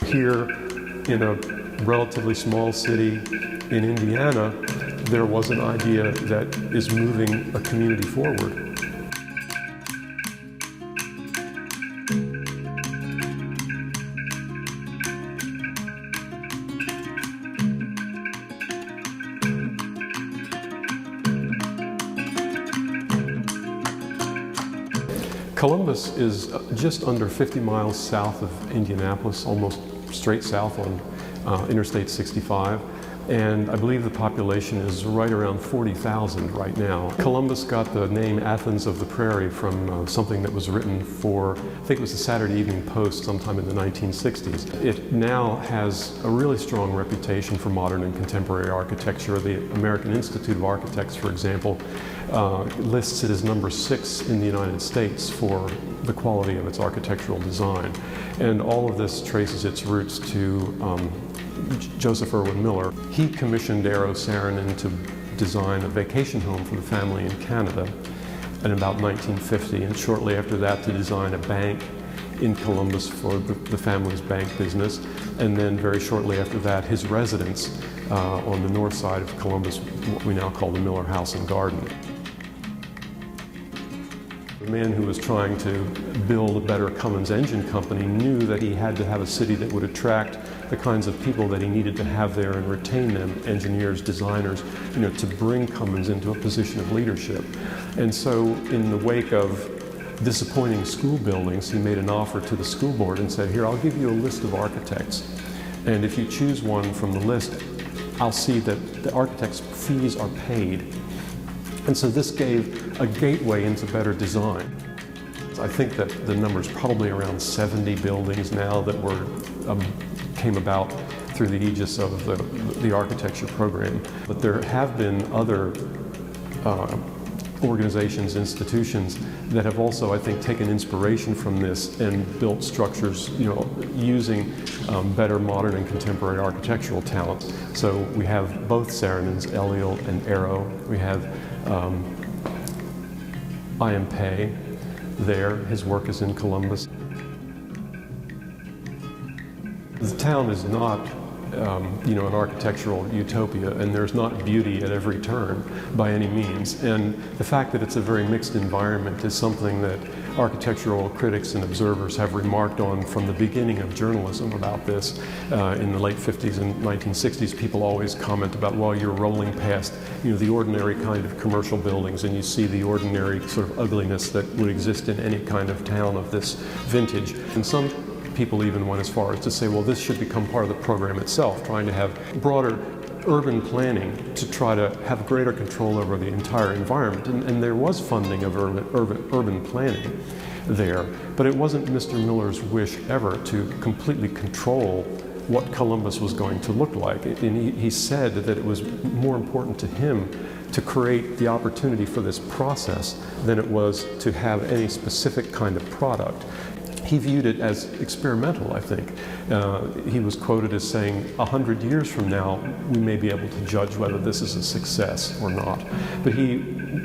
Here in a relatively small city in Indiana, there was an idea that is moving a community forward. Columbus is just under 50 miles south of Indianapolis, almost straight south on Interstate 65, and I believe the population is right around 40,000 right now. Columbus got the name Athens of the Prairie from something that was written for, I think it was the Saturday Evening Post sometime in the 1960s. It now has a really strong reputation for modern and contemporary architecture. The American Institute of Architects, for example, lists it as number 6 in the United States for the quality of its architectural design. And all of this traces its roots to Joseph Irwin Miller. He commissioned Eero Saarinen to design a vacation home for the family in Canada in about 1950, and shortly after that to design a bank in Columbus for the family's bank business, and then very shortly after that his residence on the north side of Columbus, what we now call the Miller House and Garden. The man who was trying to build a better Cummins Engine Company knew that he had to have a city that would attract the kinds of people that he needed to have there and retain them, engineers, designers, to bring Cummins into a position of leadership. And so in the wake of disappointing school buildings, he made an offer to the school board and said, here, I'll give you a list of architects, and if you choose one from the list, I'll see that the architect's fees are paid. And so this gave a gateway into better design. I think that the number's probably around 70 buildings now that came about through the aegis of the architecture program. But there have been other organizations, institutions that have also, I think, taken inspiration from this and built structures, using better modern and contemporary architectural talents. So we have both Saarinens, Eliel and Eero. We have I.M. there. His work is in Columbus. The town is not an architectural utopia, and there's not beauty at every turn by any means. And the fact that it's a very mixed environment is something that architectural critics and observers have remarked on from the beginning of journalism about this. In the late 50s and 1960s, people always comment about, well, you're rolling past the ordinary kind of commercial buildings and you see the ordinary sort of ugliness that would exist in any kind of town of this vintage. And some people even went as far as to say, well, this should become part of the program itself, trying to have broader urban planning to try to have greater control over the entire environment. And there was funding of urban planning there, but it wasn't Mr. Miller's wish ever to completely control what Columbus was going to look like. And he said that it was more important to him to create the opportunity for this process than it was to have any specific kind of product. He viewed it as experimental, I think. He was quoted as saying, 100 years from now, we may be able to judge whether this is a success or not. But he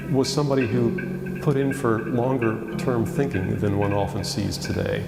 was somebody who put in for longer term thinking than one often sees today.